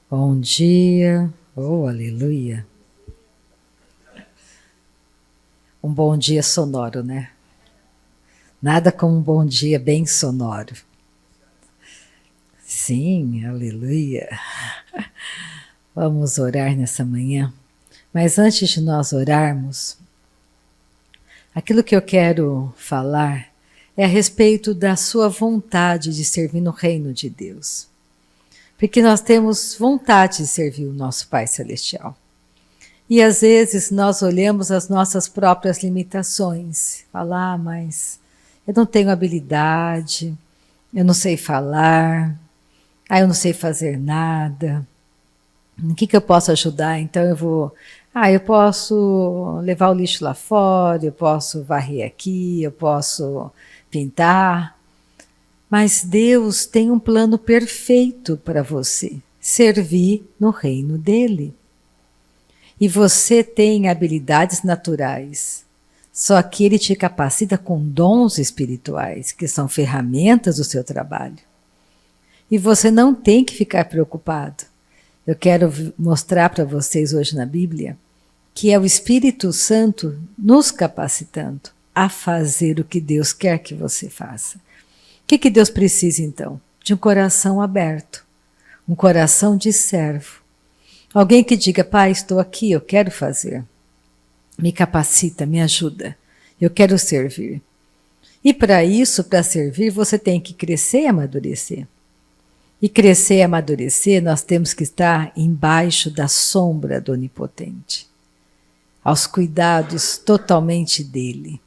Bom dia, oh aleluia. Um bom dia sonoro, né? Nada como um bom dia bem sonoro. Sim, aleluia. Vamos orar nessa manhã. Mas antes de nós orarmos, aquilo que eu quero falar é a respeito da sua vontade de servir no reino de Deus. Porque nós temos vontade de servir o nosso Pai Celestial. E às vezes nós olhamos as nossas próprias limitações. Falar, mas eu não tenho habilidade, eu não sei falar, eu não sei fazer nada. O que eu posso ajudar? Então eu posso levar o lixo lá fora, eu posso varrer aqui, eu posso pintar. Mas Deus tem um plano perfeito para você, servir no reino dele. E você tem habilidades naturais, só que ele te capacita com dons espirituais, que são ferramentas do seu trabalho. E você não tem que ficar preocupado. Eu quero mostrar para vocês hoje na Bíblia que é o Espírito Santo nos capacitando a fazer o que Deus quer que você faça. O que Deus precisa então? De um coração aberto, um coração de servo. Alguém que diga, Pai, estou aqui, eu quero fazer. Me capacita, me ajuda. Eu quero servir. E para isso, para servir, você tem que crescer e amadurecer. E crescer e amadurecer, nós temos que estar embaixo da sombra do Onipotente, aos cuidados totalmente dele.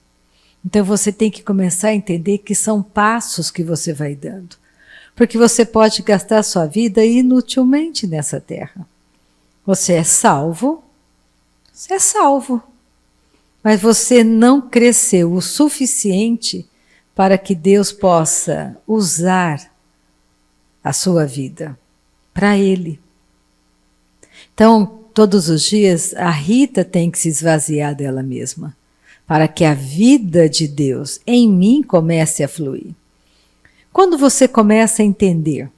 Então você tem que começar a entender que são passos que você vai dando. Porque você pode gastar sua vida inutilmente nessa terra. Você é salvo, mas você não cresceu o suficiente para que Deus possa usar a sua vida para Ele. Então, todos os dias, a Rita tem que se esvaziar dela mesma, para que a vida de Deus em mim comece a fluir. Quando você começa a entender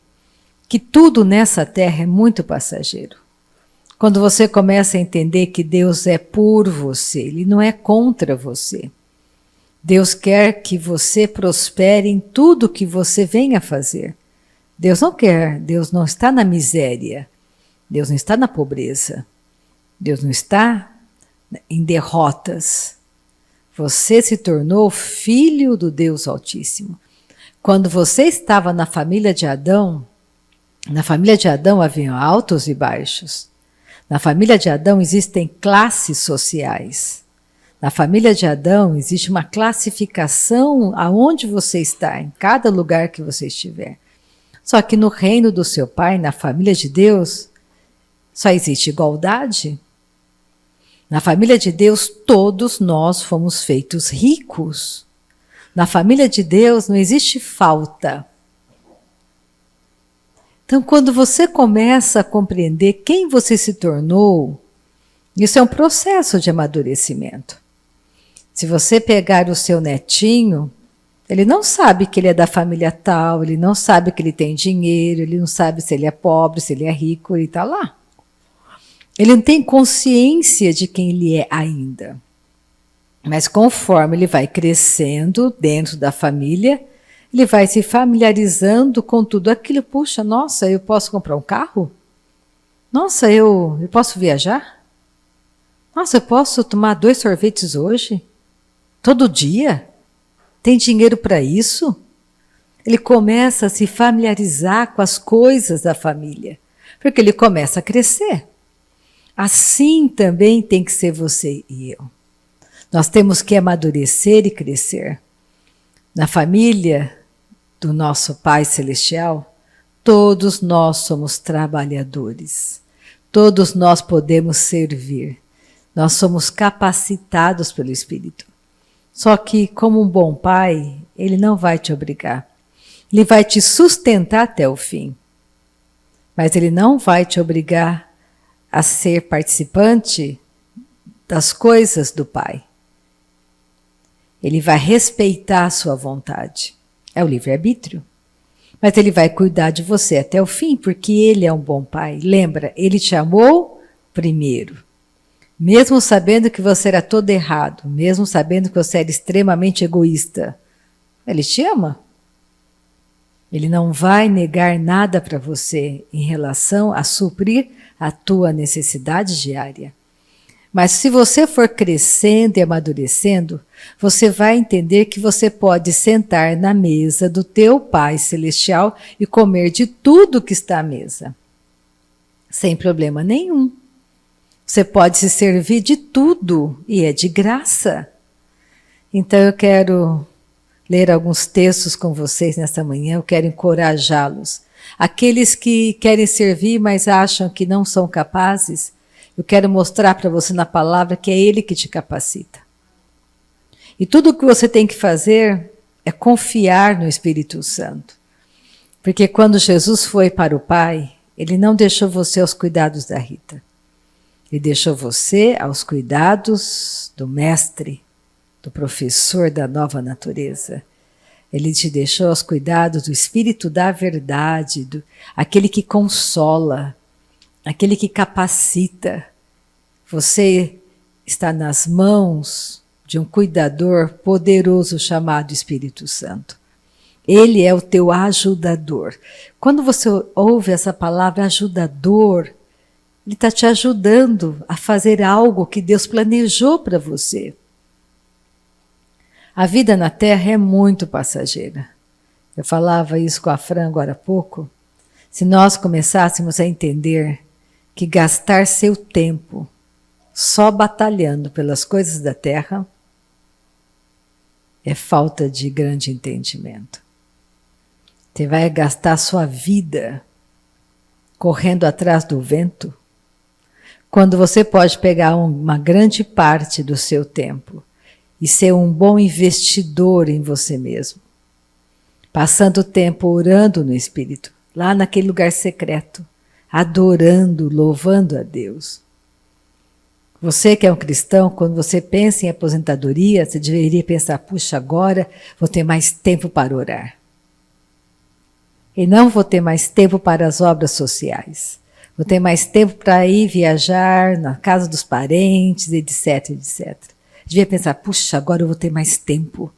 que tudo nessa terra é muito passageiro, quando você começa a entender que Deus é por você, Ele não é contra você. Deus quer que você prospere em tudo que você venha fazer. Deus não quer, Deus não está na miséria, Deus não está na pobreza, Deus não está em derrotas. Você se tornou filho do Deus Altíssimo. Quando você estava na família de Adão haviam altos e baixos. Na família de Adão existem classes sociais. Na família de Adão existe uma classificação aonde você está, em cada lugar que você estiver. Só que no reino do seu Pai, na família de Deus, só existe igualdade. Na família de Deus, todos nós fomos feitos ricos. Na família de Deus não existe falta. Então, quando você começa a compreender quem você se tornou, isso é um processo de amadurecimento. Se você pegar o seu netinho, ele não sabe que ele é da família tal, ele não sabe que ele tem dinheiro, ele não sabe se ele é pobre, se ele é rico, ele está lá. Ele não tem consciência de quem ele é ainda. Mas conforme ele vai crescendo dentro da família, ele vai se familiarizando com tudo aquilo. Puxa, nossa, eu posso comprar um carro? Nossa, eu posso viajar? Nossa, eu posso tomar 2 sorvetes hoje? Todo dia? Tem dinheiro para isso? Ele começa a se familiarizar com as coisas da família, porque ele começa a crescer. Assim também tem que ser você e eu. Nós temos que amadurecer e crescer. Na família do nosso Pai Celestial, todos nós somos trabalhadores. Todos nós podemos servir. Nós somos capacitados pelo Espírito. Só que, como um bom pai, ele não vai te obrigar. Ele vai te sustentar até o fim. Mas ele não vai te obrigar a ser participante das coisas do Pai. Ele vai respeitar a sua vontade. É o livre-arbítrio. Mas Ele vai cuidar de você até o fim, porque Ele é um bom Pai. Lembra, Ele te amou primeiro. Mesmo sabendo que você era todo errado, mesmo sabendo que você era extremamente egoísta, Ele te ama. Ele não vai negar nada para você em relação a suprir a tua necessidade diária. Mas se você for crescendo e amadurecendo, você vai entender que você pode sentar na mesa do teu Pai Celestial e comer de tudo que está à mesa, sem problema nenhum. Você pode se servir de tudo e é de graça. Então eu quero ler alguns textos com vocês nesta manhã, eu quero encorajá-los. Aqueles que querem servir, mas acham que não são capazes, eu quero mostrar para você na palavra que é Ele que te capacita. E tudo o que você tem que fazer é confiar no Espírito Santo. Porque quando Jesus foi para o Pai, Ele não deixou você aos cuidados da Rita. Ele deixou você aos cuidados do Mestre, do professor da nova natureza. Ele te deixou aos cuidados do Espírito da verdade, aquele que consola, aquele que capacita. Você está nas mãos de um cuidador poderoso chamado Espírito Santo. Ele é o teu ajudador. Quando você ouve essa palavra ajudador, ele está te ajudando a fazer algo que Deus planejou para você. A vida na Terra é muito passageira. Eu falava isso com a Fran agora há pouco. Se nós começássemos a entender que gastar seu tempo só batalhando pelas coisas da Terra é falta de grande entendimento. Você vai gastar sua vida correndo atrás do vento, quando você pode pegar uma grande parte do seu tempo e ser um bom investidor em você mesmo, passando tempo orando no Espírito, lá naquele lugar secreto, adorando, louvando a Deus. Você que é um cristão, quando você pensa em aposentadoria, você deveria pensar, puxa, agora vou ter mais tempo para orar. E não vou ter mais tempo para as obras sociais. Vou ter mais tempo para ir viajar na casa dos parentes, etc, etc. Devia pensar, puxa, agora eu vou ter mais tempo.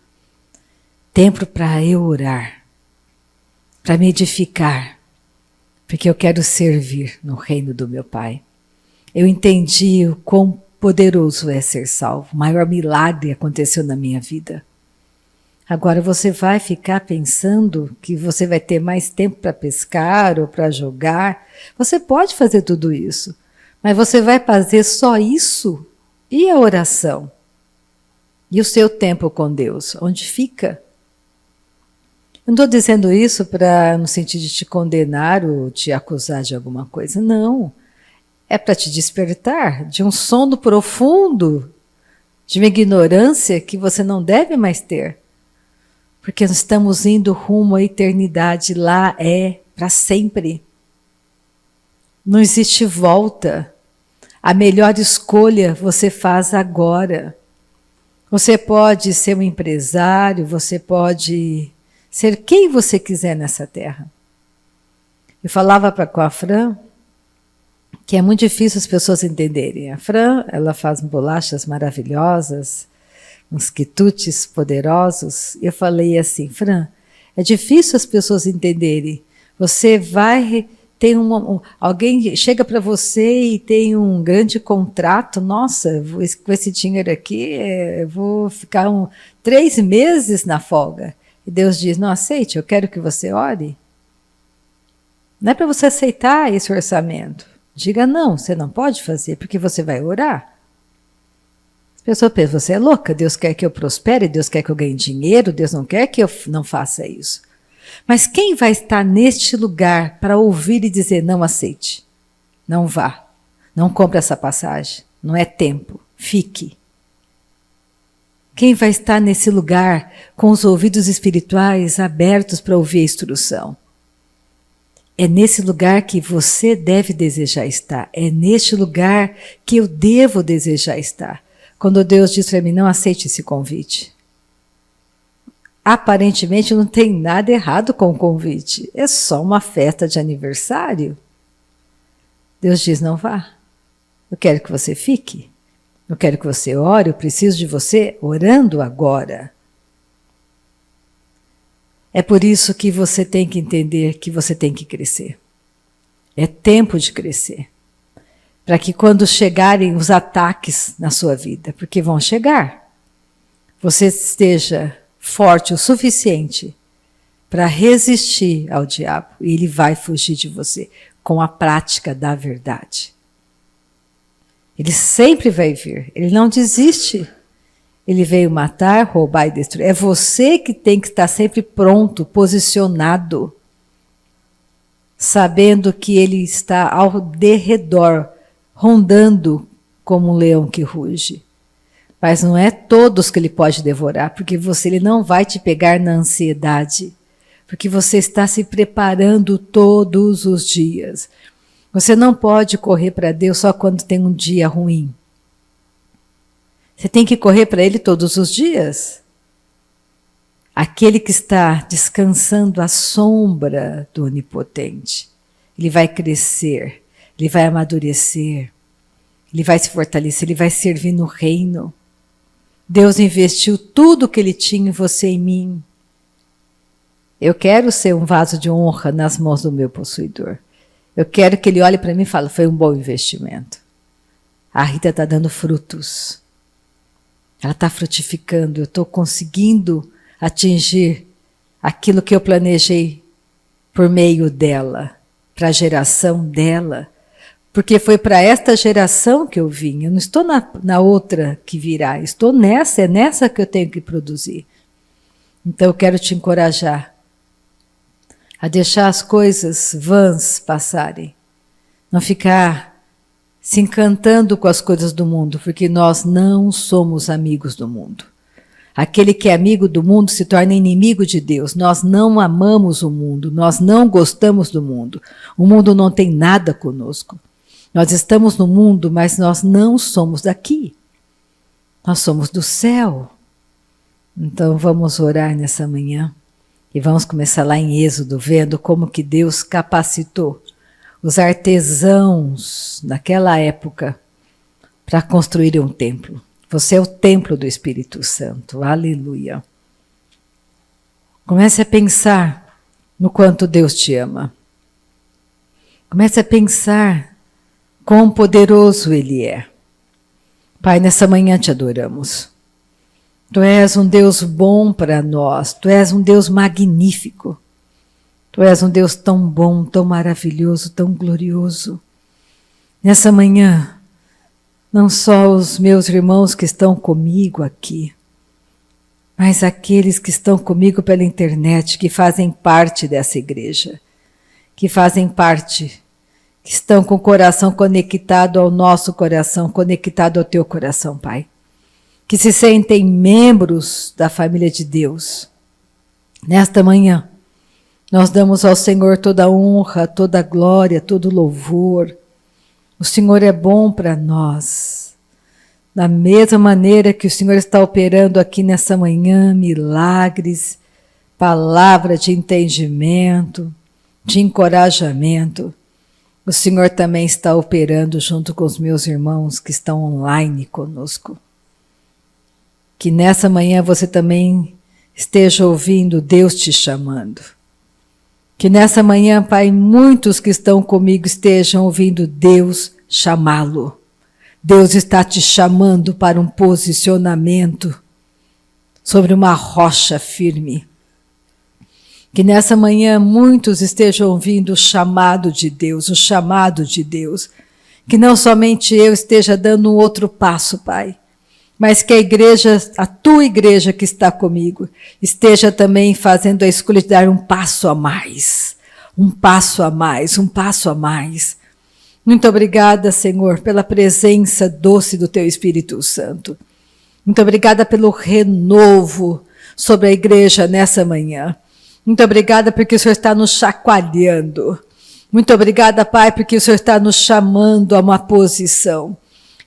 Tempo para eu orar, para me edificar, porque eu quero servir no reino do meu Pai. Eu entendi o quão poderoso é ser salvo. O maior milagre aconteceu na minha vida. Agora você vai ficar pensando que você vai ter mais tempo para pescar ou para jogar. Você pode fazer tudo isso, mas você vai fazer só isso? E a oração? E o seu tempo com Deus? Onde fica? Eu não estou dizendo isso no sentido de te condenar ou te acusar de alguma coisa. Não. É para te despertar de um sono profundo, de uma ignorância que você não deve mais ter. Porque nós estamos indo rumo à eternidade, lá é para sempre. Não existe volta. A melhor escolha você faz agora. Você pode ser um empresário, você pode ser quem você quiser nessa terra. Eu falava com a Fran que é muito difícil as pessoas entenderem. A Fran, ela faz bolachas maravilhosas, uns quitutes poderosos. Eu falei assim, Fran, é difícil as pessoas entenderem. Você vai, tem alguém chega para você e tem um grande contrato, nossa, com esse dinheiro aqui, eu vou ficar 3 meses na folga. E Deus diz, não aceite, eu quero que você ore. Não é para você aceitar esse orçamento. Diga não, você não pode fazer, porque você vai orar. A pessoa pensa, você é louca, Deus quer que eu prospere, Deus quer que eu ganhe dinheiro, Deus não quer que eu não faça isso. Mas quem vai estar neste lugar para ouvir e dizer, não aceite, não vá, não compre essa passagem, não é tempo, fique. Quem vai estar nesse lugar com os ouvidos espirituais abertos para ouvir a instrução? É nesse lugar que você deve desejar estar. É neste lugar que eu devo desejar estar. Quando Deus diz para mim, não aceite esse convite. Aparentemente não tem nada errado com o convite. É só uma festa de aniversário. Deus diz, não vá. Eu quero que você fique. Eu quero que você ore. Eu preciso de você orando agora. É por isso que você tem que entender que você tem que crescer. É tempo de crescer. Para que quando chegarem os ataques na sua vida, porque vão chegar, você esteja forte o suficiente para resistir ao diabo e ele vai fugir de você com a prática da verdade. Ele sempre vai vir, ele não desiste. Ele veio matar, roubar e destruir. É você que tem que estar sempre pronto, posicionado, sabendo que ele está ao derredor, rondando como um leão que ruge. Mas não é todos que ele pode devorar, porque ele não vai te pegar na ansiedade, porque você está se preparando todos os dias. Você não pode correr para Deus só quando tem um dia ruim. Você tem que correr para Ele todos os dias. Aquele que está descansando à sombra do Onipotente, ele vai crescer, ele vai amadurecer, ele vai se fortalecer, ele vai servir no reino. Deus investiu tudo que ele tinha em você e em mim. Eu quero ser um vaso de honra nas mãos do meu possuidor. Eu quero que ele olhe para mim e fale, foi um bom investimento. A Rita está dando frutos. Ela está frutificando, eu estou conseguindo atingir aquilo que eu planejei por meio dela, para a geração dela. Porque foi para esta geração que eu vim, eu não estou na outra que virá, estou nessa, é nessa que eu tenho que produzir. Então eu quero te encorajar a deixar as coisas vãs passarem, não ficar se encantando com as coisas do mundo, porque nós não somos amigos do mundo. Aquele que é amigo do mundo se torna inimigo de Deus. Nós não amamos o mundo, nós não gostamos do mundo. O mundo não tem nada conosco. Nós estamos no mundo, mas nós não somos daqui. Nós somos do céu. Então vamos orar nessa manhã e vamos começar lá em Êxodo, vendo como que Deus capacitou os artesãos naquela época para construírem um templo. Você é o templo do Espírito Santo. Aleluia. Comece a pensar no quanto Deus te ama. Comece a pensar quão poderoso Ele é. Pai, nessa manhã te adoramos. Tu és um Deus bom para nós. Tu és um Deus magnífico. Tu és um Deus tão bom, tão maravilhoso, tão glorioso. Nessa manhã, não só os meus irmãos que estão comigo aqui, mas aqueles que estão comigo pela internet, que fazem parte dessa igreja, que fazem parte, que estão com o coração conectado ao nosso coração, conectado ao teu coração, Pai. Que se sentem membros da família de Deus. Nesta manhã, nós damos ao Senhor toda a honra, toda a glória, todo o louvor. O Senhor é bom para nós. Da mesma maneira que o Senhor está operando aqui nessa manhã, milagres, palavra de entendimento, de encorajamento, o Senhor também está operando junto com os meus irmãos que estão online conosco. Que nessa manhã você também esteja ouvindo Deus te chamando. Que nessa manhã, Pai, muitos que estão comigo estejam ouvindo Deus chamá-lo. Deus está te chamando para um posicionamento sobre uma rocha firme. Que nessa manhã muitos estejam ouvindo o chamado de Deus, o chamado de Deus. Que não somente eu esteja dando um outro passo, Pai, mas que a igreja, a tua igreja que está comigo, esteja também fazendo a escolha de dar um passo a mais, um passo a mais, um passo a mais. Muito obrigada, Senhor, pela presença doce do teu Espírito Santo. Muito obrigada pelo renovo sobre a igreja nessa manhã. Muito obrigada porque o Senhor está nos chacoalhando. Muito obrigada, Pai, porque o Senhor está nos chamando a uma posição.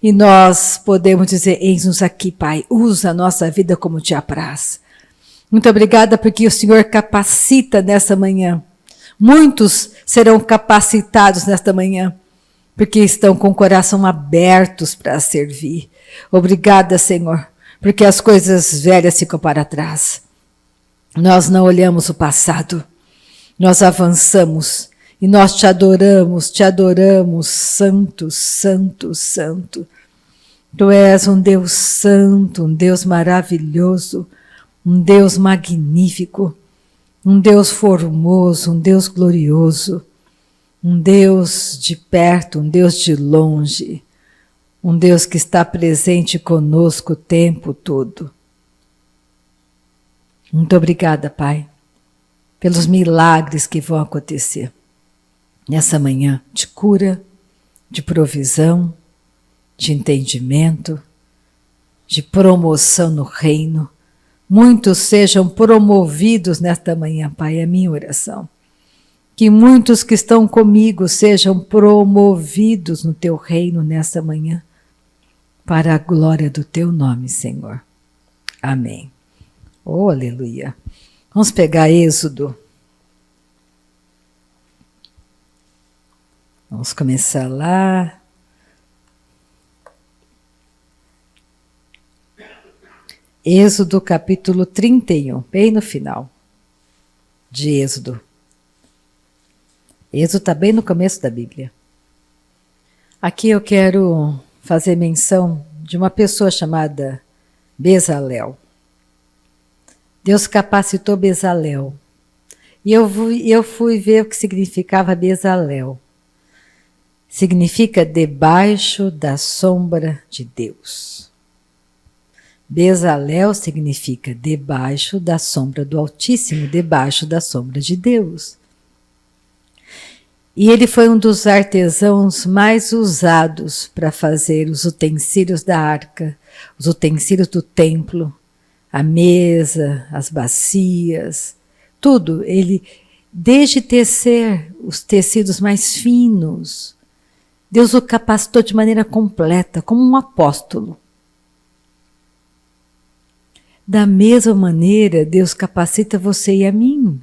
E nós podemos dizer, eis-nos aqui, Pai, usa a nossa vida como te apraz. Muito obrigada porque o Senhor capacita nessa manhã. Muitos serão capacitados nesta manhã, porque estão com o coração abertos para servir. Obrigada, Senhor, porque as coisas velhas ficam para trás. Nós não olhamos o passado, nós avançamos e nós te adoramos, santo, santo, santo. Tu és um Deus santo, um Deus maravilhoso, um Deus magnífico, um Deus formoso, um Deus glorioso, um Deus de perto, um Deus de longe, um Deus que está presente conosco o tempo todo. Muito obrigada, Pai, pelos milagres que vão acontecer nessa manhã de cura, de provisão, de entendimento, de promoção no reino. Muitos sejam promovidos nesta manhã, Pai, é a minha oração. Que muitos que estão comigo sejam promovidos no teu reino nesta manhã, para a glória do teu nome, Senhor. Amém. Oh, aleluia. Vamos pegar Êxodo. Vamos começar lá. Êxodo capítulo 31, bem no final de Êxodo. Êxodo está bem no começo da Bíblia. Aqui eu quero fazer menção de uma pessoa chamada Bezalel. Deus capacitou Bezalel. E eu fui ver o que significava Bezalel. Significa debaixo da sombra de Deus. Bezalel significa debaixo da sombra do Altíssimo, debaixo da sombra de Deus. E ele foi um dos artesãos mais usados para fazer os utensílios da arca, os utensílios do templo, a mesa, as bacias, tudo. Ele, desde tecer os tecidos mais finos, Deus o capacitou de maneira completa, como um apóstolo. Da mesma maneira, Deus capacita você e a mim.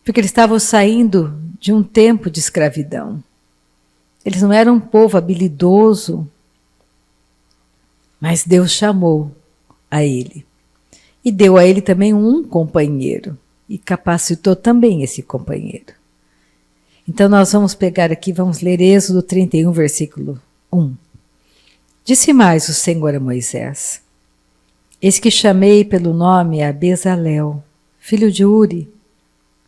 Porque eles estavam saindo de um tempo de escravidão. Eles não eram um povo habilidoso, mas Deus chamou a ele. E deu a ele também um companheiro. E capacitou também esse companheiro. Então nós vamos pegar aqui, vamos ler Êxodo 31, versículo 1. Disse mais o Senhor a Moisés: Eis que chamei pelo nome a Bezalel, filho de Uri,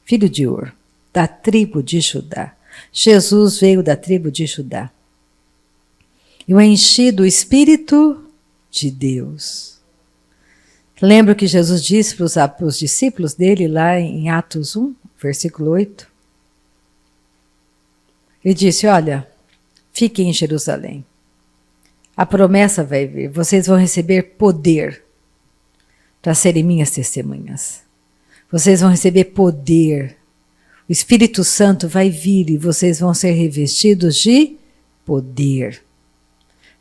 filho de Ur, da tribo de Judá. Jesus veio da tribo de Judá. E o enchi do Espírito de Deus. Lembra o que Jesus disse para os discípulos dele lá em Atos 1, versículo 8? Ele disse, olha, fiquem em Jerusalém. A promessa vai vir, vocês vão receber poder para serem minhas testemunhas. Vocês vão receber poder. O Espírito Santo vai vir e vocês vão ser revestidos de poder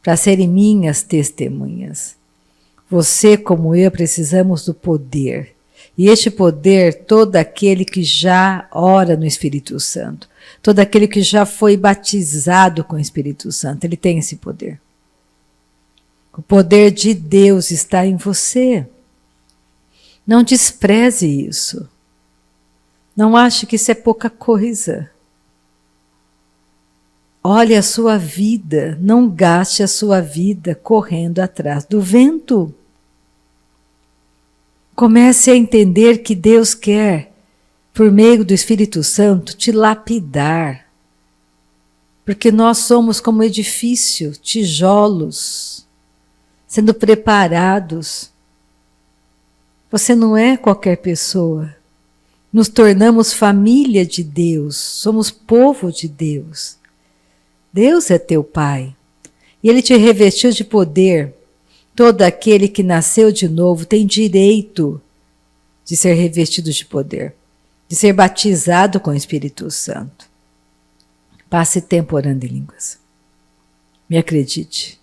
para serem minhas testemunhas. Você, como eu, precisamos do poder. E este poder, todo aquele que já ora no Espírito Santo, todo aquele que já foi batizado com o Espírito Santo, ele tem esse poder. O poder de Deus está em você. Não despreze isso. Não ache que isso é pouca coisa. Olhe a sua vida, não gaste a sua vida correndo atrás do vento. Comece a entender que Deus quer, por meio do Espírito Santo, te lapidar. Porque nós somos como edifício, tijolos, sendo preparados. Você não é qualquer pessoa. Nos tornamos família de Deus, somos povo de Deus. Deus é teu Pai. E Ele te revestiu de poder. Todo aquele que nasceu de novo tem direito de ser revestido de poder, de ser batizado com o Espírito Santo. Passe tempo orando em línguas. Me acredite.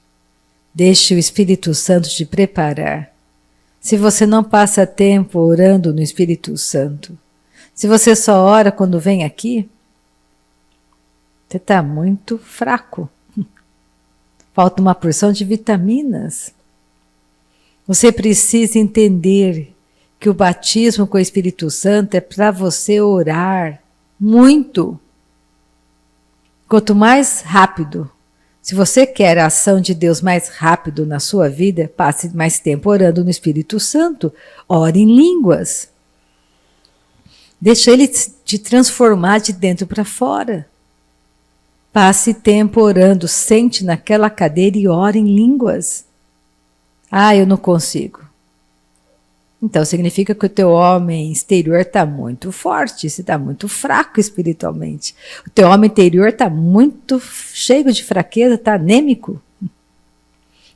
Deixe o Espírito Santo te preparar. se você não passa tempo orando no Espírito Santo, se você só ora quando vem aqui, você está muito fraco. Falta uma porção de vitaminas. Você precisa entender que o batismo com o Espírito Santo é para você orar muito. Quanto mais rápido, se você quer a ação de Deus mais rápido na sua vida, passe mais tempo orando no Espírito Santo. Ore em línguas. Deixa Ele te transformar de dentro para fora. Passe tempo orando, sente naquela cadeira e ore em línguas. Ah, eu não consigo. Então significa que o teu homem exterior está muito forte, você está muito fraco espiritualmente. O teu homem interior está muito cheio de fraqueza, está anêmico.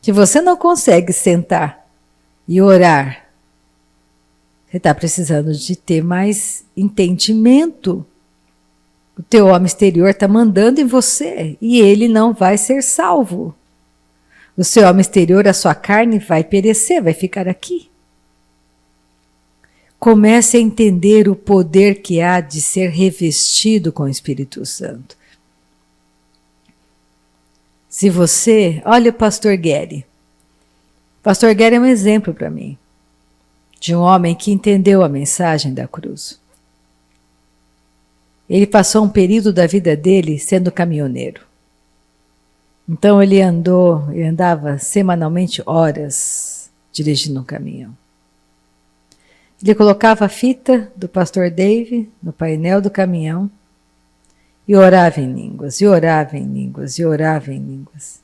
Se você não consegue sentar e orar, você está precisando de ter mais entendimento. O teu homem exterior está mandando em você e ele não vai ser salvo. O seu homem exterior, a sua carne vai perecer, vai ficar aqui. Comece a entender o poder que há de ser revestido com o Espírito Santo. Se você... Olha o pastor Gary. O pastor Gary é um exemplo para mim. De um homem que entendeu a mensagem da cruz. Ele passou um período da vida dele sendo caminhoneiro. Então ele andava semanalmente horas dirigindo um caminhão. Ele colocava a fita do pastor Dave no painel do caminhão e orava em línguas, e orava em línguas, e orava em línguas.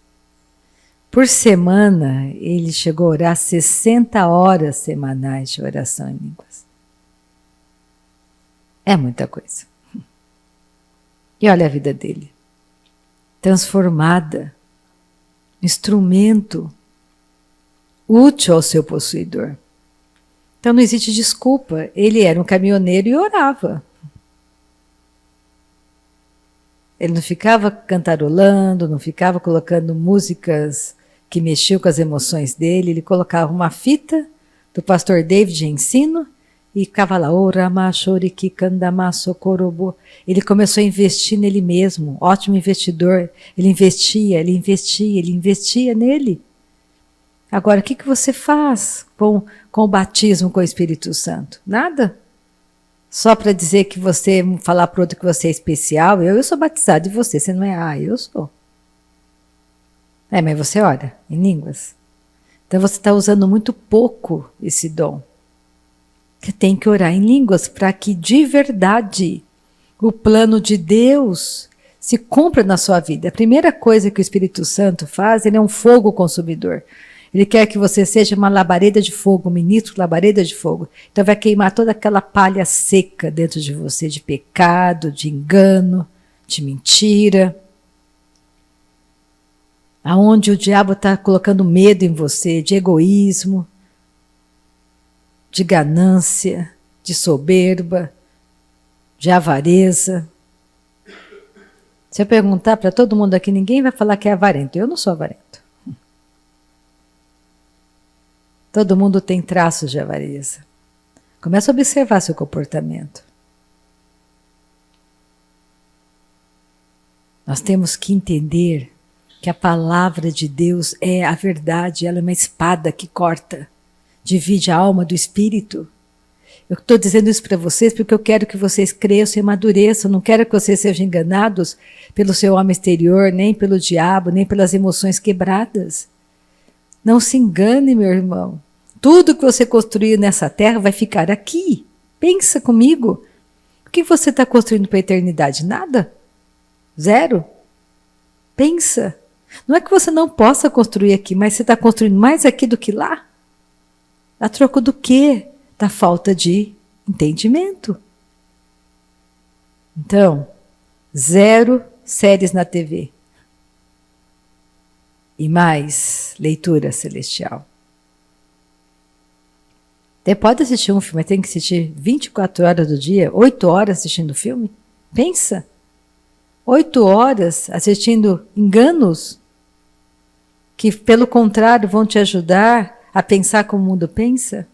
Por semana, ele chegou a orar 60 horas semanais de oração em línguas. É muita coisa. E olha a vida dele. Transformada, instrumento útil ao seu possuidor. Então não existe desculpa, ele era um caminhoneiro e orava. Ele não ficava cantarolando, não ficava colocando músicas que mexiam com as emoções dele, ele colocava uma fita do pastor David de ensino e ficava lá, ele começou a investir nele mesmo, ótimo investidor, ele investia nele. Agora, o que você faz com o batismo com o Espírito Santo? Nada. Só para dizer que você, falar para outro que você é especial, eu sou batizado e você não é? Eu sou. Mas você ora em línguas. Então você está usando muito pouco esse dom. Você tem que orar em línguas para que de verdade o plano de Deus se cumpra na sua vida. A primeira coisa que o Espírito Santo faz, ele é um fogo consumidor. Ele quer que você seja uma labareda de fogo, um ministro labareda de fogo. Então vai queimar toda aquela palha seca dentro de você, de pecado, de engano, de mentira. Aonde o diabo está colocando medo em você, de egoísmo, de ganância, de soberba, de avareza. Se eu perguntar para todo mundo aqui, ninguém vai falar que é avarento. Eu não sou avarento. Todo mundo tem traços de avareza. Comece a observar seu comportamento. Nós temos que entender que a palavra de Deus é a verdade, ela é uma espada que corta, divide a alma do espírito. Eu estou dizendo isso para vocês porque eu quero que vocês cresçam e amadureçam, não quero que vocês sejam enganados pelo seu homem exterior, nem pelo diabo, nem pelas emoções quebradas. Não se engane, meu irmão. Tudo que você construiu nessa terra vai ficar aqui. Pensa comigo. O que você está construindo para a eternidade? Nada? Zero? Pensa. Não é que você não possa construir aqui, mas você está construindo mais aqui do que lá? A troco do quê? Da falta de entendimento. Então, 0 séries na TV. E mais leitura celestial. Você pode assistir um filme, mas tem que assistir 24 horas do dia, 8 horas assistindo filme? Pensa. 8 horas assistindo enganos que, pelo contrário, vão te ajudar a pensar como o mundo pensa?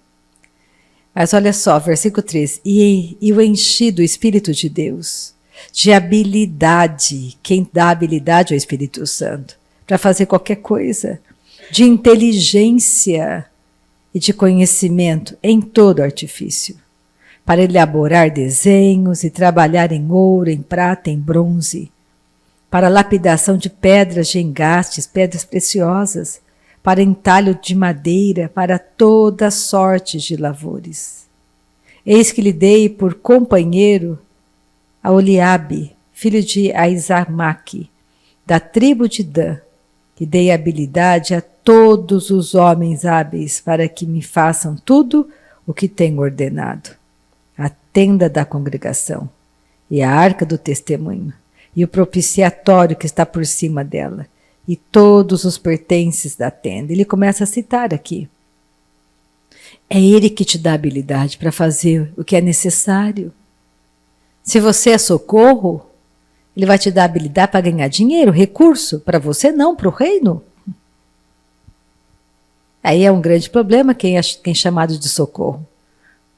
Mas olha só, versículo 3. E o enchi do Espírito de Deus, de habilidade. Quem dá habilidade é o Espírito Santo, para fazer qualquer coisa. De inteligência e de conhecimento em todo artifício, para elaborar desenhos e trabalhar em ouro, em prata, em bronze, para lapidação de pedras de engastes, pedras preciosas, para entalho de madeira, para toda sorte de lavores. Eis que lhe dei por companheiro a Oliabe, filho de Aizamaque, da tribo de Dan, que dei habilidade a todos os homens hábeis para que me façam tudo o que tenho ordenado. A tenda da congregação, e a arca do testemunho, e o propiciatório que está por cima dela, e todos os pertences da tenda. Ele começa a citar aqui. É ele que te dá habilidade para fazer o que é necessário. Se você é socorro, ele vai te dar habilidade para ganhar dinheiro, recurso, para você não, para o reino. Aí é um grande problema quem é chamado de socorro.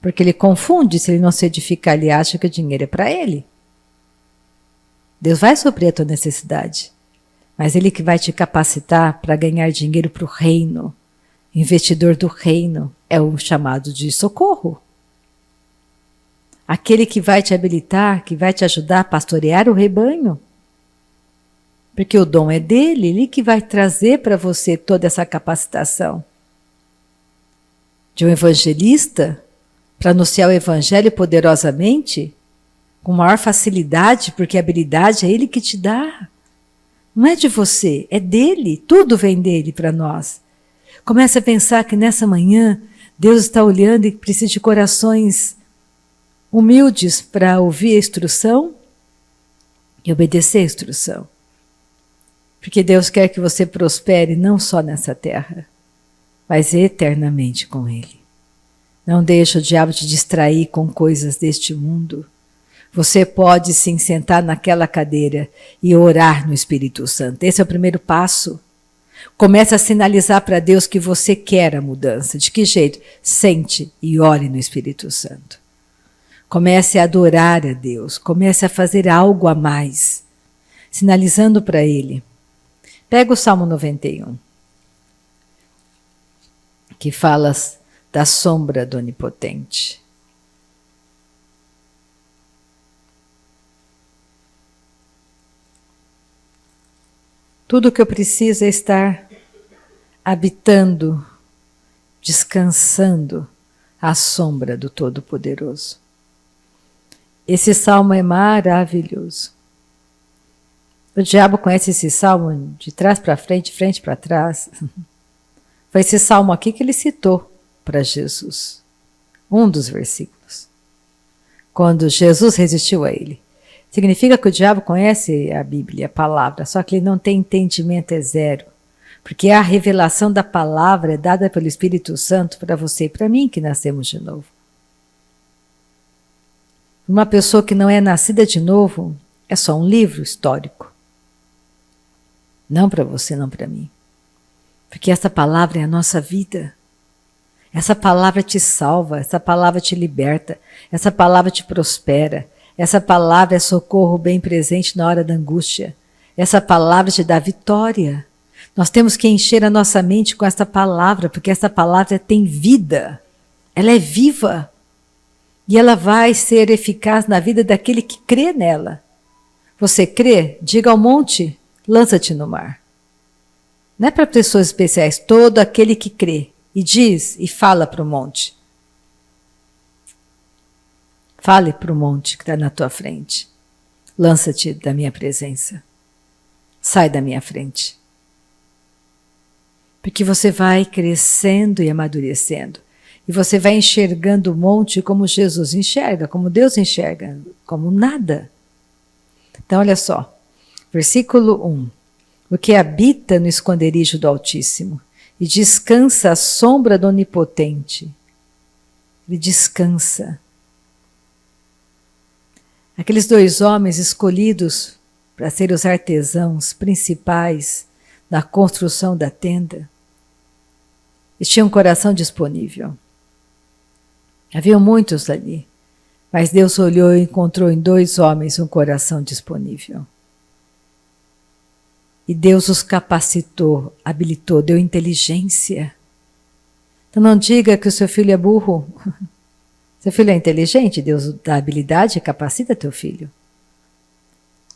Porque ele confunde, se ele não se edificar, ele acha que o dinheiro é para ele. Deus vai suprir a tua necessidade, mas ele que vai te capacitar para ganhar dinheiro para o reino. Investidor do reino é o chamado de socorro. Aquele que vai te habilitar, que vai te ajudar a pastorear o rebanho. Porque o dom é dele, ele que vai trazer para você toda essa capacitação. De um evangelista, para anunciar o evangelho poderosamente, com maior facilidade, porque a habilidade é ele que te dá. Não é de você, é dele, tudo vem dele para nós. Comece a pensar que nessa manhã Deus está olhando e precisa de corações humildes para ouvir a instrução e obedecer a instrução. Porque Deus quer que você prospere não só nessa terra, mas eternamente com Ele. Não deixe o diabo te distrair com coisas deste mundo. Você pode sim sentar naquela cadeira e orar no Espírito Santo. Esse é o primeiro passo. Comece a sinalizar para Deus que você quer a mudança. De que jeito? Sente e ore no Espírito Santo. Comece a adorar a Deus. Comece a fazer algo a mais, sinalizando para Ele. Pega o Salmo 91, que fala da sombra do Onipotente. Tudo o que eu preciso é estar habitando, descansando à sombra do Todo-Poderoso. Esse salmo é maravilhoso. O diabo conhece esse salmo de trás para frente para trás. Foi esse salmo aqui que ele citou para Jesus. Um dos versículos. Quando Jesus resistiu a ele. Significa que o diabo conhece a Bíblia, a palavra, só que ele não tem entendimento, é zero. Porque a revelação da palavra é dada pelo Espírito Santo para você e para mim que nascemos de novo. Uma pessoa que não é nascida de novo é só um livro histórico. Não para você, não para mim. Porque essa palavra é a nossa vida. Essa palavra te salva, essa palavra te liberta, essa palavra te prospera. Essa palavra é socorro bem presente na hora da angústia. Essa palavra te dá vitória. Nós temos que encher a nossa mente com essa palavra, porque essa palavra tem vida. Ela é viva. E ela vai ser eficaz na vida daquele que crê nela. Você crê? Diga ao monte, lança-te no mar. Não é para pessoas especiais, todo aquele que crê. E diz e fala para o monte. Fale para o monte que está na tua frente. Lança-te da minha presença. Sai da minha frente. Porque você vai crescendo e amadurecendo. E você vai enxergando o monte como Jesus enxerga, como Deus enxerga, como nada. Então, olha só. Versículo 1. O que habita no esconderijo do Altíssimo e descansa à sombra do Onipotente. Ele descansa. Aqueles dois homens escolhidos para serem os artesãos principais na construção da tenda, eles tinham um coração disponível. Havia muitos ali, mas Deus olhou e encontrou em 2 homens um coração disponível. E Deus os capacitou, habilitou, deu inteligência. Então não diga que o seu filho é burro. Seu filho é inteligente, Deus dá habilidade e capacita teu filho.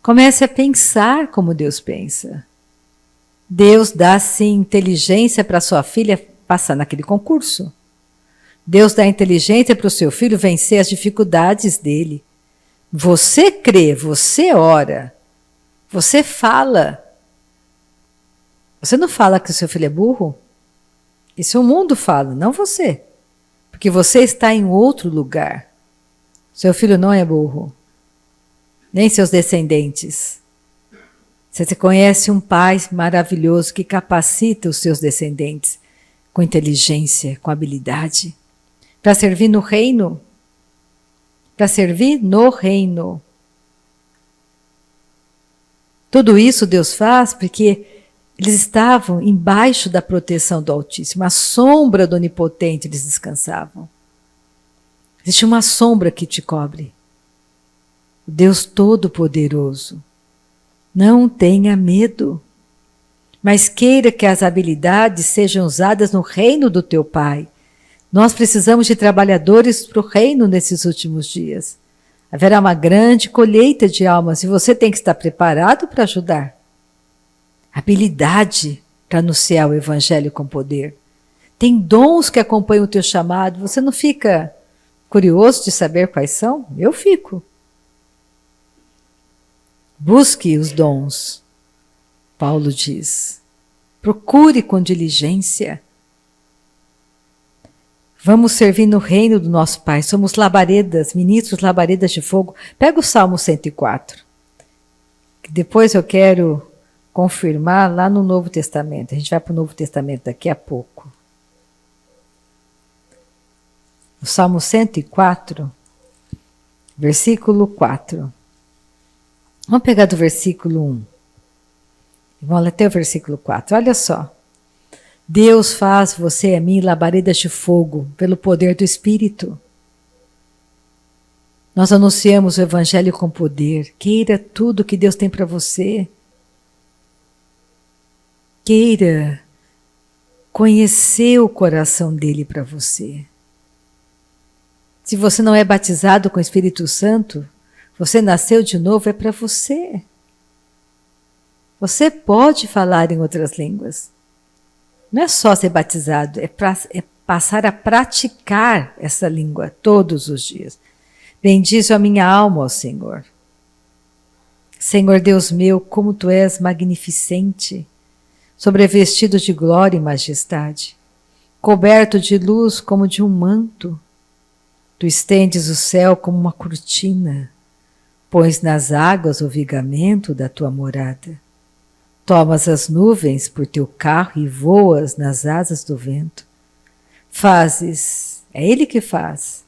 Comece a pensar como Deus pensa. Deus dá sim inteligência para sua filha passar naquele concurso. Deus dá inteligência para o seu filho vencer as dificuldades dele. Você crê, você ora, você fala. Você não fala que o seu filho é burro? Isso o mundo fala, não você. Porque você está em outro lugar. Seu filho não é burro. Nem seus descendentes. Você conhece um pai maravilhoso que capacita os seus descendentes com inteligência, com habilidade, para servir no reino. Para servir no reino. Tudo isso Deus faz porque eles estavam embaixo da proteção do Altíssimo, a sombra do Onipotente eles descansavam. Existe uma sombra que te cobre. O Deus Todo-Poderoso. Não tenha medo, mas queira que as habilidades sejam usadas no reino do teu Pai. Nós precisamos de trabalhadores para o reino nesses últimos dias. Haverá uma grande colheita de almas e você tem que estar preparado para ajudar. Habilidade para anunciar o Evangelho com poder. Tem dons que acompanham o teu chamado. Você não fica curioso de saber quais são? Eu fico. Busque os dons, Paulo diz. Procure com diligência. Vamos servir no reino do nosso Pai. Somos labaredas, ministros labaredas de fogo. Pega o Salmo 104. Que depois eu quero confirmar lá no Novo Testamento. A gente vai para o Novo Testamento daqui a pouco. O Salmo 104, versículo 4. Vamos pegar do versículo 1. Vamos até o versículo 4. Olha só. Deus faz você e a mim labaredas de fogo pelo poder do Espírito. Nós anunciamos o Evangelho com poder. Queira tudo que Deus tem para você. Queira conhecer o coração dele para você. Se você não é batizado com o Espírito Santo, você nasceu de novo, é para você. Você pode falar em outras línguas. Não é só ser batizado, é passar a praticar essa língua todos os dias. Bendize a minha alma, ó Senhor. Senhor Deus meu, como tu és magnificente, sobrevestido de glória e majestade, coberto de luz como de um manto. Tu estendes o céu como uma cortina, pões nas águas o vigamento da tua morada. Tomas as nuvens por teu carro e voas nas asas do vento. Fazes, é ele que faz,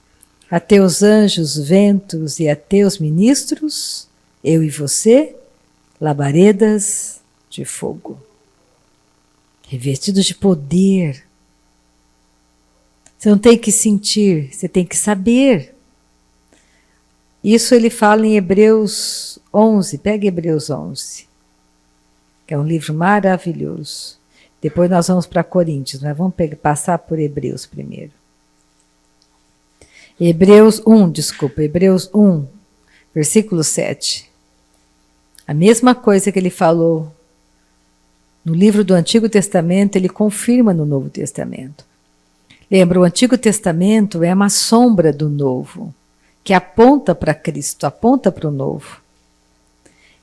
a teus anjos ventos e a teus ministros, eu e você, labaredas de fogo. Revestidos de poder. Você não tem que sentir, você tem que saber. Isso ele fala em Hebreus 11, pega Hebreus 11, que é um livro maravilhoso. Depois nós vamos para Coríntios, mas vamos passar por Hebreus primeiro. Hebreus 1, versículo 7. A mesma coisa que ele falou no livro do Antigo Testamento, ele confirma no Novo Testamento. Lembra, o Antigo Testamento é uma sombra do Novo, que aponta para Cristo, aponta para o Novo.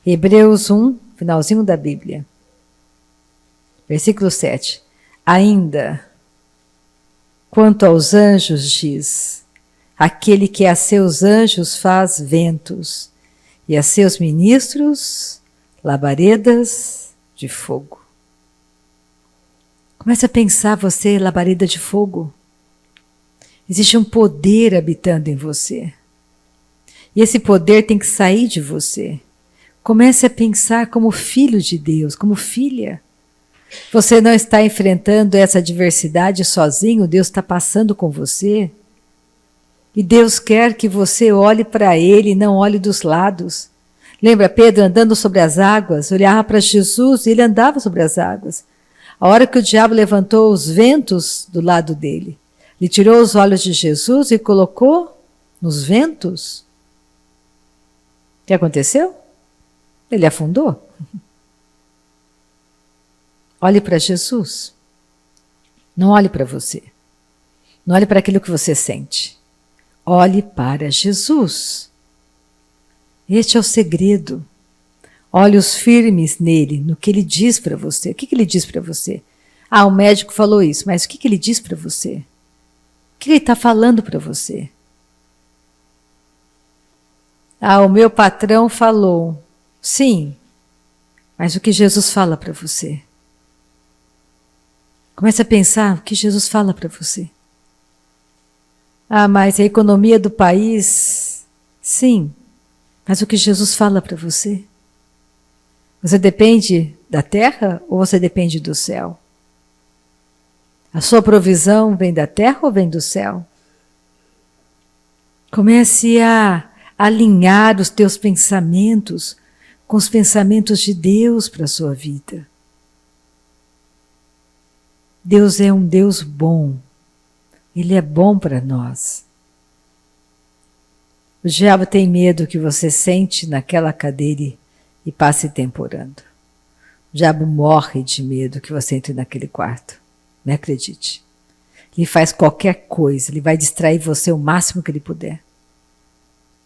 Hebreus 1, finalzinho da Bíblia. Versículo 7. Ainda, quanto aos anjos diz, aquele que a seus anjos faz ventos, e a seus ministros labaredas de fogo. Comece a pensar você, labareda de fogo. Existe um poder habitando em você. E esse poder tem que sair de você. Comece a pensar como filho de Deus, como filha. Você não está enfrentando essa adversidade sozinho, Deus está passando com você. E Deus quer que você olhe para Ele e não olhe dos lados. Lembra Pedro andando sobre as águas? Olhava para Jesus e ele andava sobre as águas. A hora que o diabo levantou os ventos do lado dele, ele tirou os olhos de Jesus e colocou nos ventos. O que aconteceu? Ele afundou. Olhe para Jesus. Não olhe para você. Não olhe para aquilo que você sente. Olhe para Jesus. Este é o segredo. Olhos firmes nele, no que ele diz para você. O que ele diz para você? Ah, o médico falou isso, mas o que ele diz para você? O que ele está falando para você? Ah, o meu patrão falou. Sim, mas o que Jesus fala para você? Comece a pensar o que Jesus fala para você. Ah, mas a economia do país... Sim, mas o que Jesus fala para você? Você depende da terra ou você depende do céu? A sua provisão vem da terra ou vem do céu? Comece a alinhar os teus pensamentos com os pensamentos de Deus para a sua vida. Deus é um Deus bom. Ele é bom para nós. O diabo tem medo que você sente naquela cadeira e passe tempo orando. O diabo morre de medo que você entre naquele quarto. Me acredite. Ele faz qualquer coisa, ele vai distrair você o máximo que ele puder.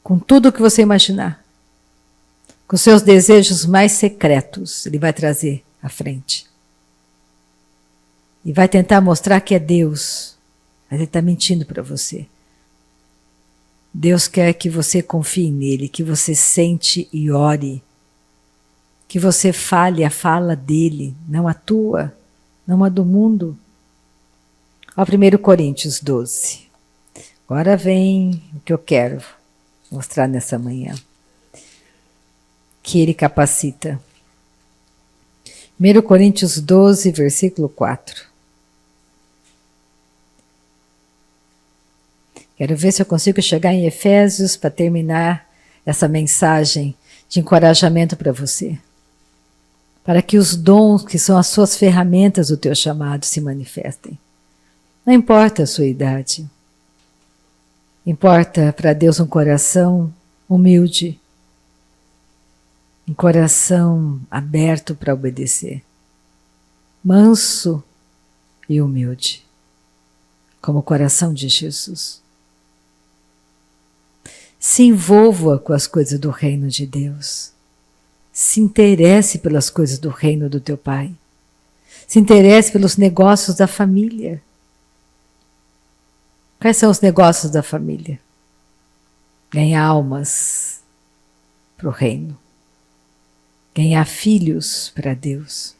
Com tudo o que você imaginar. Com seus desejos mais secretos, ele vai trazer à frente. E vai tentar mostrar que é Deus. Mas ele está mentindo para você. Deus quer que você confie nele, que você sente e ore. Que você fale a fala dele, não a tua, não a do mundo. Ó, 1 Coríntios 12. Agora vem o que eu quero mostrar nessa manhã. Que ele capacita. 1 Coríntios 12, versículo 4. Quero ver se eu consigo chegar em Efésios para terminar essa mensagem de encorajamento para você. Para que os dons, que são as suas ferramentas do teu chamado, se manifestem. Não importa a sua idade. Importa para Deus um coração humilde. Um coração aberto para obedecer. Manso e humilde. Como o coração de Jesus. Se envolva com as coisas do reino de Deus. Se interesse pelas coisas do reino do teu Pai. Se interesse pelos negócios da família. Quais são os negócios da família? Ganhar almas para o reino. Ganhar filhos para Deus.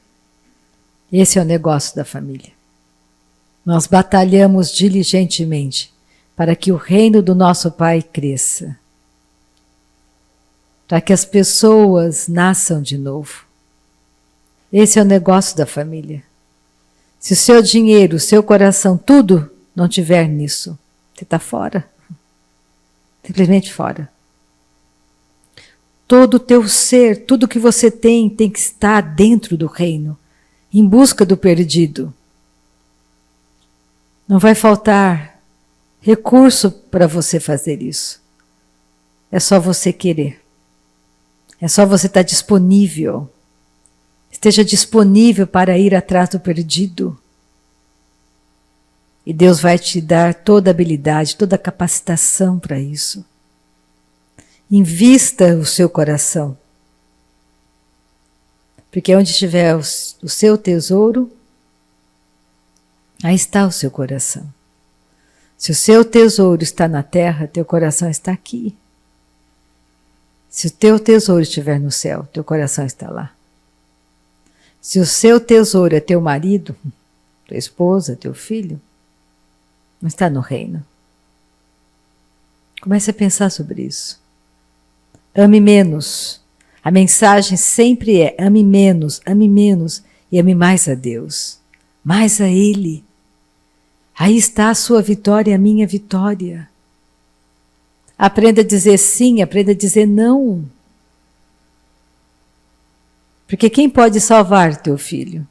Esse é o negócio da família. Nós batalhamos diligentemente para que o reino do nosso Pai cresça. Para que as pessoas nasçam de novo. Esse é o negócio da família. Se o seu dinheiro, o seu coração, tudo não tiver nisso, você está fora. Simplesmente fora. Todo o teu ser, tudo que você tem que estar dentro do reino, em busca do perdido. Não vai faltar recurso para você fazer isso. É só você querer. É só você estar disponível. Esteja disponível para ir atrás do perdido. E Deus vai te dar toda a habilidade, toda a capacitação para isso. Invista o seu coração. Porque onde estiver o seu tesouro, aí está o seu coração. Se o seu tesouro está na terra, teu coração está aqui. Se o teu tesouro estiver no céu, teu coração está lá. Se o seu tesouro é teu marido, tua esposa, teu filho, não está no reino. Comece a pensar sobre isso. Ame menos. A mensagem sempre é ame menos e ame mais a Deus. Mais a Ele. Aí está a sua vitória e a minha vitória. Aprenda a dizer sim, aprenda a dizer não. Porque quem pode salvar teu filho?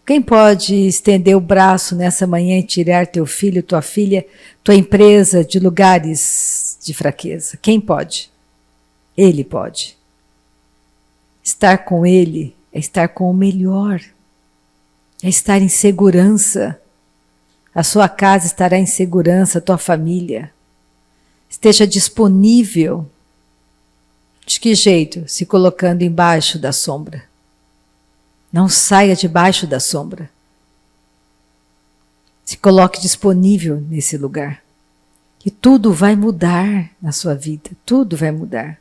Quem pode estender o braço nessa manhã e tirar teu filho, tua filha, tua empresa de lugares de fraqueza? Quem pode? Ele pode. Estar com ele é estar com o melhor. É estar em segurança. A sua casa estará em segurança, a tua família. Esteja disponível. De que jeito? Se colocando embaixo da sombra. Não saia debaixo da sombra. Se coloque disponível nesse lugar. E tudo vai mudar na sua vida. Tudo vai mudar.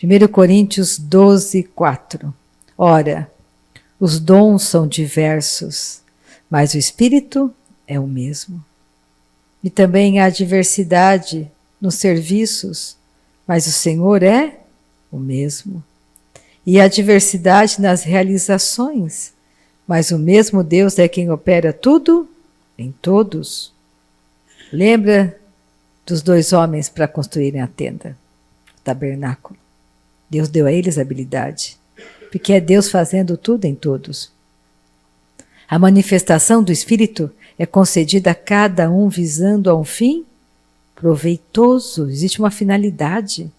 1 Coríntios 12, 4. Ora, os dons são diversos, mas o Espírito é o mesmo. E também há diversidade nos serviços, mas o Senhor é o mesmo. E há diversidade nas realizações, mas o mesmo Deus é quem opera tudo em todos. Lembra dos 2 homens para construírem a tenda, o tabernáculo. Deus deu a eles a habilidade, porque é Deus fazendo tudo em todos. A manifestação do Espírito é concedida a cada um visando a um fim proveitoso. Existe uma finalidade,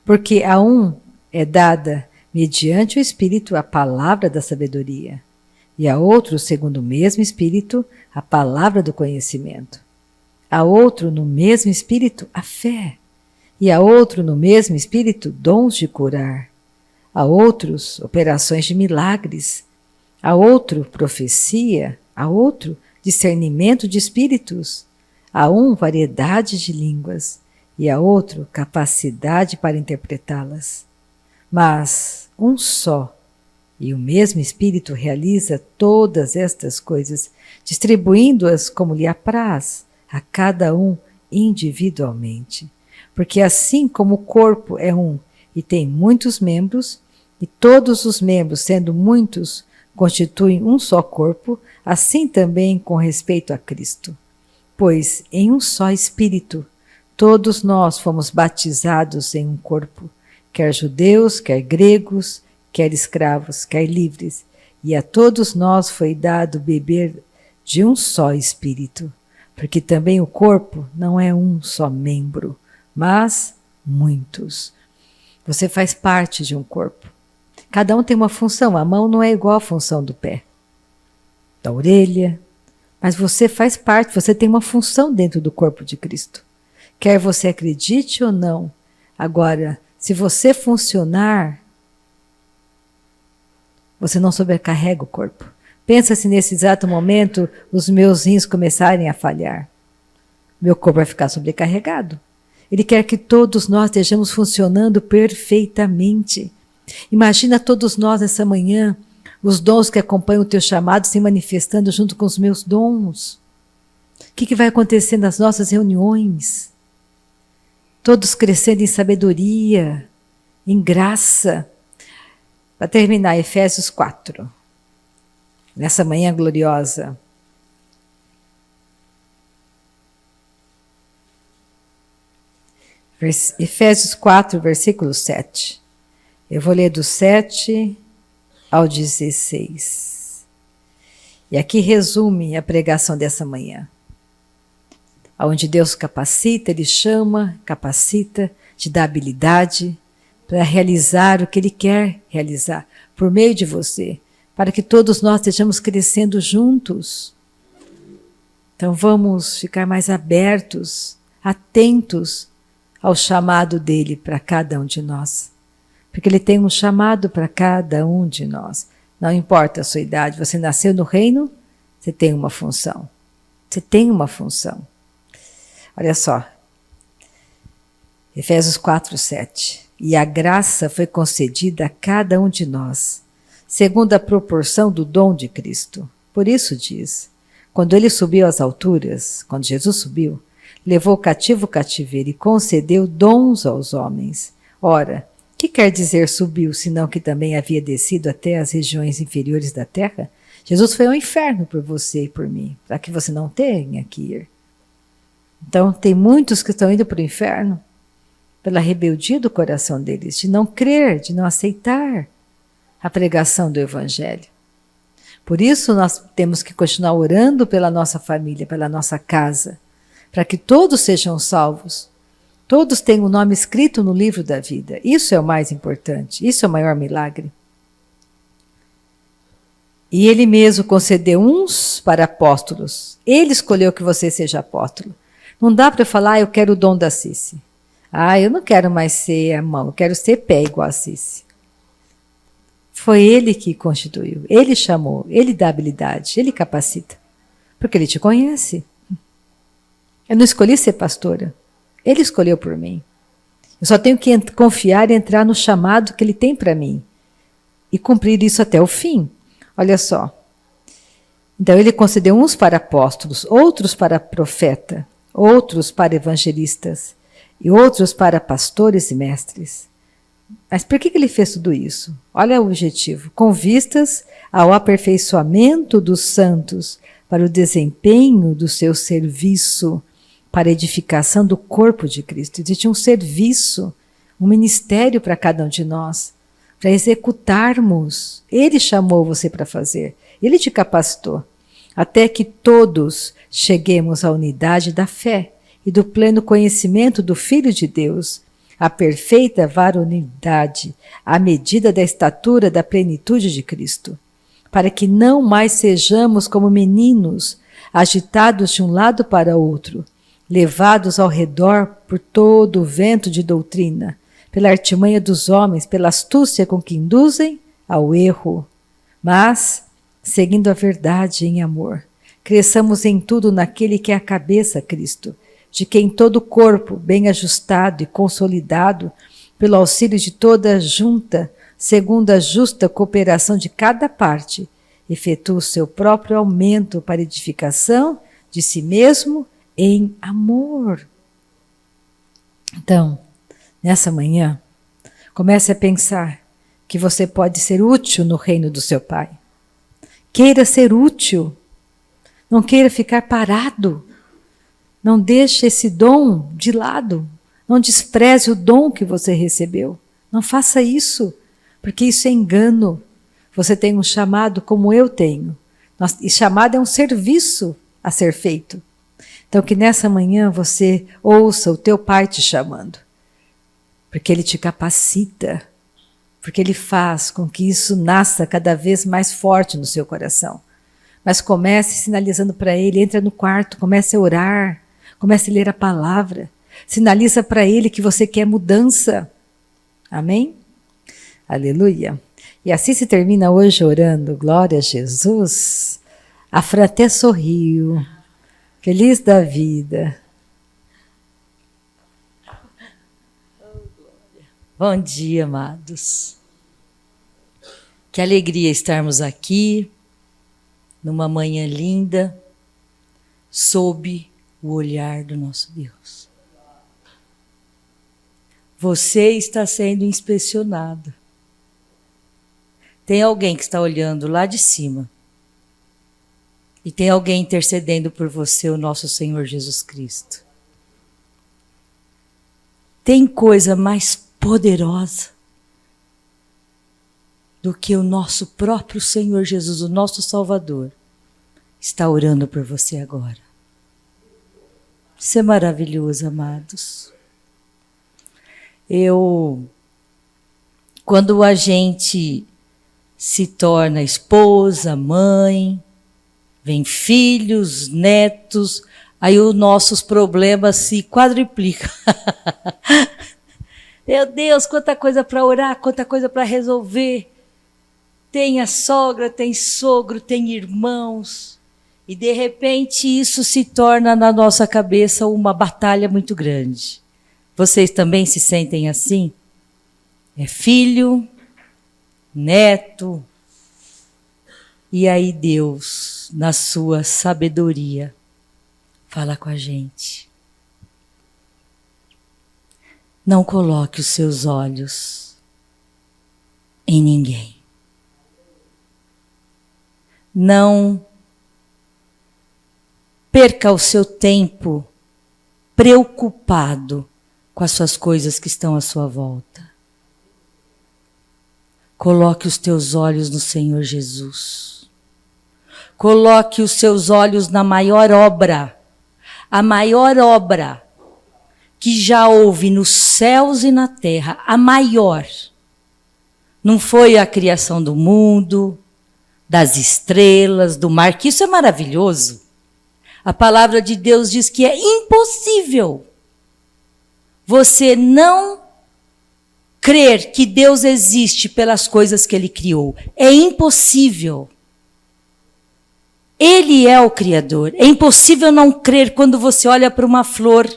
porque a um é dada mediante o Espírito a palavra da sabedoria, e a outro, segundo o mesmo Espírito, a palavra do conhecimento. A outro, no mesmo Espírito, a fé, e a outro, no mesmo Espírito, dons de curar. A outros, operações de milagres. A outro, profecia. A outro, discernimento de espíritos. A um, variedade de línguas. E a outro, capacidade para interpretá-las. Mas um só e o mesmo Espírito realiza todas estas coisas, distribuindo-as como lhe apraz, a cada um individualmente. Porque assim como o corpo é um e tem muitos membros, e todos os membros, sendo muitos, constituem um só corpo, assim também com respeito a Cristo. Pois em um só Espírito, todos nós fomos batizados em um corpo, quer judeus, quer gregos, quer escravos, quer livres, e a todos nós foi dado beber de um só Espírito, porque também o corpo não é um só membro, mas muitos. Você faz parte de um corpo. Cada um tem uma função, a mão não é igual à função do pé, da orelha, mas você faz parte, você tem uma função dentro do corpo de Cristo. Quer você acredite ou não. Agora, se você funcionar, você não sobrecarrega o corpo. Pensa se nesse exato momento os meus rins começarem a falhar. Meu corpo vai ficar sobrecarregado. Ele quer que todos nós estejamos funcionando perfeitamente. Imagina todos nós essa manhã, os dons que acompanham o teu chamado se manifestando junto com os meus dons. O que vai acontecer nas nossas reuniões? Todos crescendo em sabedoria, em graça. Para terminar, Efésios 4. Nessa manhã gloriosa. Efésios 4, versículo 7. Eu vou ler do 7 ao 16. E aqui resume a pregação dessa manhã. Onde Deus capacita, Ele chama, capacita, te dá habilidade para realizar o que Ele quer realizar por meio de você, para que todos nós estejamos crescendo juntos. Então vamos ficar mais abertos, atentos ao chamado dEle para cada um de nós. Porque Ele tem um chamado para cada um de nós. Não importa a sua idade, você nasceu no reino, você tem uma função. Você tem uma função. Olha só, Efésios 4, 7. E a graça foi concedida a cada um de nós, segundo a proporção do dom de Cristo. Por isso diz, quando Ele subiu às alturas, quando Jesus subiu, levou cativo o cativeiro e concedeu dons aos homens. Ora, que quer dizer subiu, senão que também havia descido até as regiões inferiores da terra? Jesus foi ao inferno por você e por mim, para que você não tenha que ir. Então, tem muitos que estão indo para o inferno pela rebeldia do coração deles, de não crer, de não aceitar a pregação do Evangelho. Por isso, nós temos que continuar orando pela nossa família, pela nossa casa, para que todos sejam salvos. Todos têm o nome escrito no livro da vida. Isso é o mais importante, isso é o maior milagre. E ele mesmo concedeu uns para apóstolos. Ele escolheu que você seja apóstolo. Não dá para falar, eu quero o dom da Cici. Eu não quero mais ser a mão, eu quero ser pé igual a Cici. Foi ele que constituiu, ele chamou, ele dá habilidade, ele capacita. Porque ele te conhece. Eu não escolhi ser pastora, ele escolheu por mim. Eu só tenho que confiar e entrar no chamado que ele tem para mim. E cumprir isso até o fim. Olha só. Então ele concedeu uns para apóstolos, outros para profeta, outros para evangelistas e outros para pastores e mestres. Mas por que ele fez tudo isso? Olha o objetivo. Com vistas ao aperfeiçoamento dos santos, para o desempenho do seu serviço, para a edificação do corpo de Cristo. Existe um serviço, um ministério para cada um de nós, para executarmos. Ele chamou você para fazer, ele te capacitou, até que todos cheguemos à unidade da fé e do pleno conhecimento do Filho de Deus, a perfeita varonilidade, à medida da estatura da plenitude de Cristo, para que não mais sejamos como meninos, agitados de um lado para outro, levados ao redor por todo o vento de doutrina, pela artimanha dos homens, pela astúcia com que induzem ao erro, mas, seguindo a verdade em amor, cresçamos em tudo naquele que é a cabeça, Cristo, de quem todo o corpo, bem ajustado e consolidado, pelo auxílio de toda a junta, segundo a justa cooperação de cada parte, efetua o seu próprio aumento para edificação de si mesmo em amor. Então, nessa manhã, comece a pensar que você pode ser útil no reino do seu Pai. Queira ser útil. Não queira ficar parado. Não deixe esse dom de lado. Não despreze o dom que você recebeu. Não faça isso, porque isso é engano. Você tem um chamado como eu tenho. E chamado é um serviço a ser feito. Então que nessa manhã você ouça o teu Pai te chamando. Porque Ele te capacita. Porque Ele faz com que isso nasça cada vez mais forte no seu coração. Mas comece sinalizando para Ele, entra no quarto, comece a orar, comece a ler a palavra, sinaliza para Ele que você quer mudança. Amém? Aleluia. E assim se termina hoje orando, glória a Jesus. A Fran até sorriu, feliz da vida. Bom dia, amados. Que alegria estarmos aqui, numa manhã linda, sob o olhar do nosso Deus. Você está sendo inspecionado. Tem alguém que está olhando lá de cima. E tem alguém intercedendo por você, o nosso Senhor Jesus Cristo. Tem coisa mais poderosa do que o nosso próprio Senhor Jesus, o nosso Salvador, está orando por você agora. Isso é maravilhoso, amados. Quando a gente se torna esposa, mãe, vem filhos, netos, aí os nossos problemas se quadruplicam. Meu Deus, quanta coisa para orar, quanta coisa para resolver. Tem a sogra, tem sogro, tem irmãos. E de repente isso se torna na nossa cabeça uma batalha muito grande. Vocês também se sentem assim? É filho, neto. E aí Deus, na sua sabedoria, fala com a gente. Não coloque os seus olhos em ninguém. Não perca o seu tempo preocupado com as suas coisas que estão à sua volta. Coloque os teus olhos no Senhor Jesus. Coloque os seus olhos na maior obra, a maior obra que já houve nos céus e na terra, a maior. Não foi a criação do mundo, das estrelas, do mar, que isso é maravilhoso. A palavra de Deus diz que é impossível você não crer que Deus existe pelas coisas que Ele criou. É impossível. Ele é o Criador. É impossível não crer quando você olha para uma flor,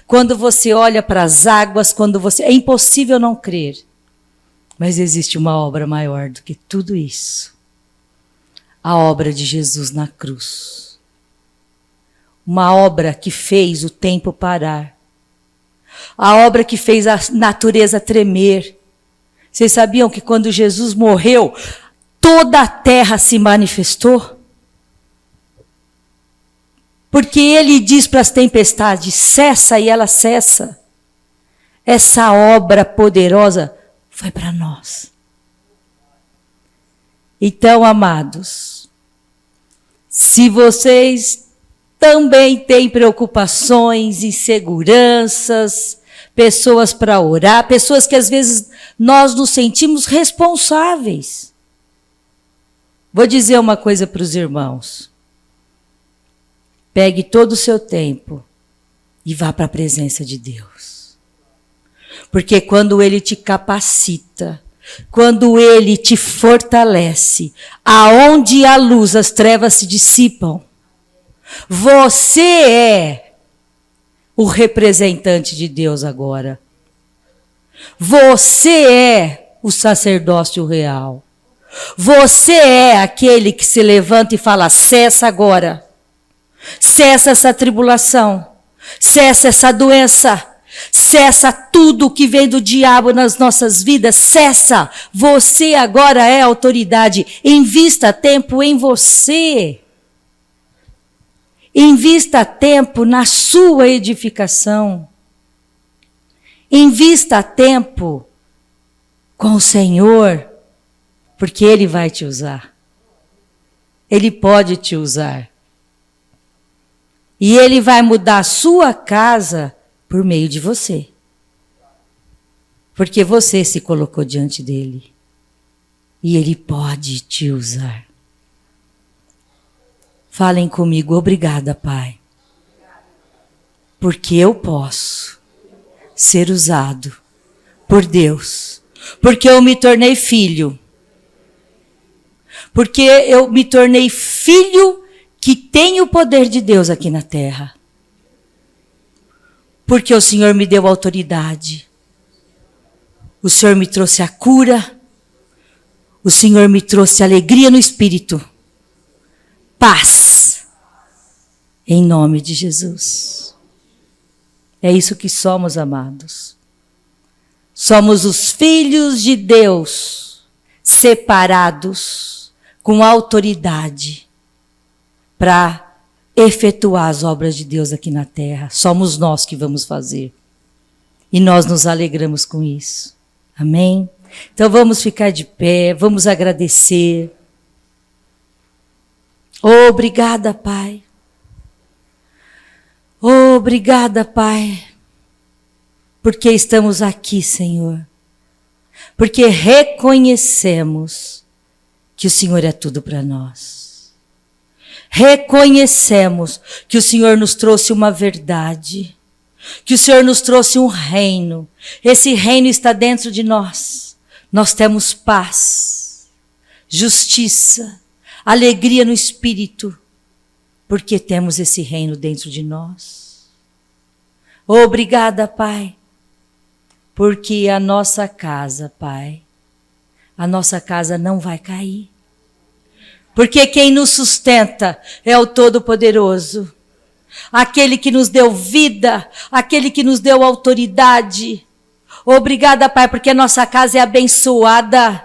quando você olha para as águas, é impossível não crer. Mas existe uma obra maior do que tudo isso. A obra de Jesus na cruz. Uma obra que fez o tempo parar. A obra que fez a natureza tremer. Vocês sabiam que quando Jesus morreu, toda a terra se manifestou? Porque ele diz para as tempestades, cessa, e ela cessa. Essa obra poderosa foi para nós. Então, amados, se vocês também têm preocupações, inseguranças, pessoas para orar, pessoas que às vezes nós nos sentimos responsáveis. Vou dizer uma coisa para os irmãos. Pegue todo o seu tempo e vá para a presença de Deus. Porque quando Ele te capacita, quando Ele te fortalece, aonde há luz, as trevas se dissipam. Você é o representante de Deus agora. Você é o sacerdócio real. Você é aquele que se levanta e fala, cessa agora. Cessa essa tribulação, cessa essa doença, cessa tudo que vem do diabo nas nossas vidas, cessa. Você agora é autoridade. Invista tempo em você. Invista tempo na sua edificação. Invista tempo com o Senhor, porque Ele vai te usar. Ele pode te usar. E Ele vai mudar a sua casa por meio de você. Porque você se colocou diante dEle. E Ele pode te usar. Falem comigo, obrigada, Pai. Porque eu posso ser usado por Deus. Porque eu me tornei filho. Porque eu me tornei filho que tem o poder de Deus aqui na terra. Porque o Senhor me deu autoridade. O Senhor me trouxe a cura. O Senhor me trouxe alegria no espírito. Paz. Em nome de Jesus. É isso que somos, amados. Somos os filhos de Deus, separados, com autoridade, para efetuar as obras de Deus aqui na terra. Somos nós que vamos fazer. E nós nos alegramos com isso. Amém? Então vamos ficar de pé, vamos agradecer. Obrigada, Pai. Obrigada, Pai. Porque estamos aqui, Senhor. Porque reconhecemos que o Senhor é tudo para nós. Reconhecemos que o Senhor nos trouxe uma verdade, que o Senhor nos trouxe um reino. Esse reino está dentro de nós. Nós temos paz, justiça, alegria no espírito, porque temos esse reino dentro de nós. Obrigada, Pai, porque a nossa casa, Pai, a nossa casa não vai cair. Porque quem nos sustenta é o Todo-Poderoso. Aquele que nos deu vida, aquele que nos deu autoridade. Obrigada, Pai, porque a nossa casa é abençoada.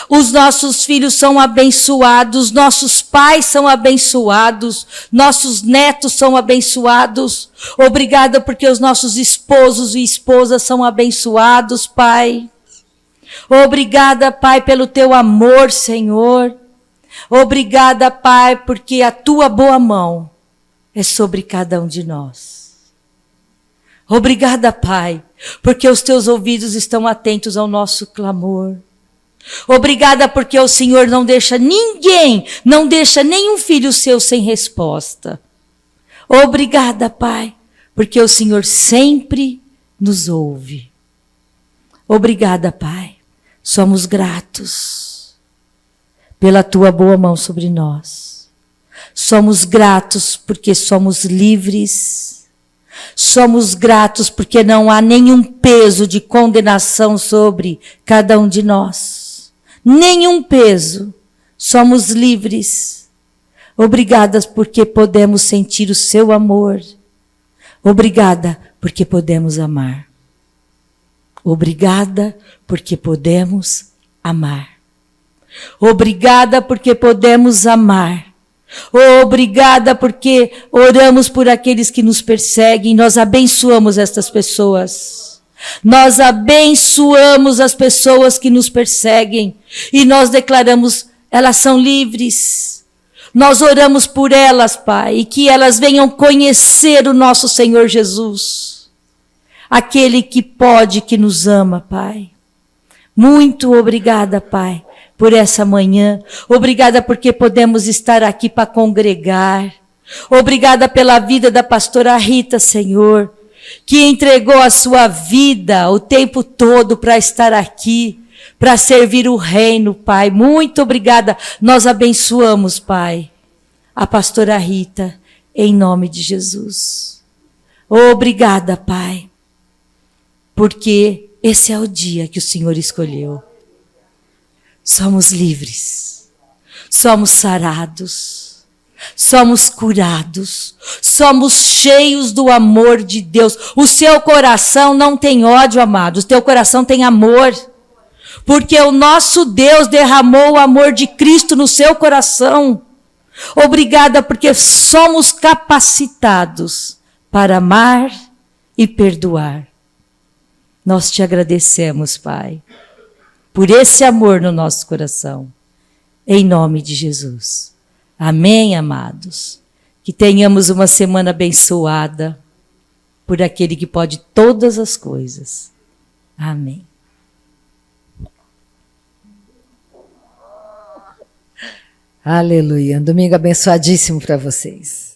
Os nossos filhos são abençoados, nossos pais são abençoados, nossos netos são abençoados. Obrigada porque os nossos esposos e esposas são abençoados, Pai. Obrigada, Pai, pelo teu amor, Senhor. Obrigada, Pai, porque a tua boa mão é sobre cada um de nós. Obrigada, Pai, porque os teus ouvidos estão atentos ao nosso clamor. Obrigada porque o Senhor não deixa ninguém, não deixa nenhum filho seu sem resposta. Obrigada, Pai, porque o Senhor sempre nos ouve. Obrigada, Pai. Somos gratos pela tua boa mão sobre nós. Somos gratos porque somos livres. Somos gratos porque não há nenhum peso de condenação sobre cada um de nós. Nenhum peso. Somos livres. Obrigadas porque podemos sentir o seu amor. Obrigada porque podemos amar. Obrigada porque podemos amar. Obrigada porque podemos amar. Obrigada porque oramos por aqueles que nos perseguem. Nós abençoamos estas pessoas. Nós abençoamos as pessoas que nos perseguem. E nós declaramos, elas são livres. Nós oramos por elas, Pai, e que elas venham conhecer o nosso Senhor Jesus. Aquele que pode, que nos ama, Pai. Muito obrigada, Pai, por essa manhã. Obrigada porque podemos estar aqui para congregar. Obrigada pela vida da pastora Rita, Senhor, que entregou a sua vida o tempo todo para estar aqui, para servir o reino, Pai. Muito obrigada. Nós abençoamos, Pai, a pastora Rita, em nome de Jesus. Obrigada, Pai, porque esse é o dia que o Senhor escolheu. Somos livres, somos sarados, somos curados, somos cheios do amor de Deus. O seu coração não tem ódio, amados, o teu coração tem amor, porque o nosso Deus derramou o amor de Cristo no seu coração. Obrigada porque somos capacitados para amar e perdoar. Nós te agradecemos, Pai, por esse amor no nosso coração, em nome de Jesus. Amém, amados? Que tenhamos uma semana abençoada por aquele que pode todas as coisas. Amém. Aleluia. Um domingo abençoadíssimo para vocês.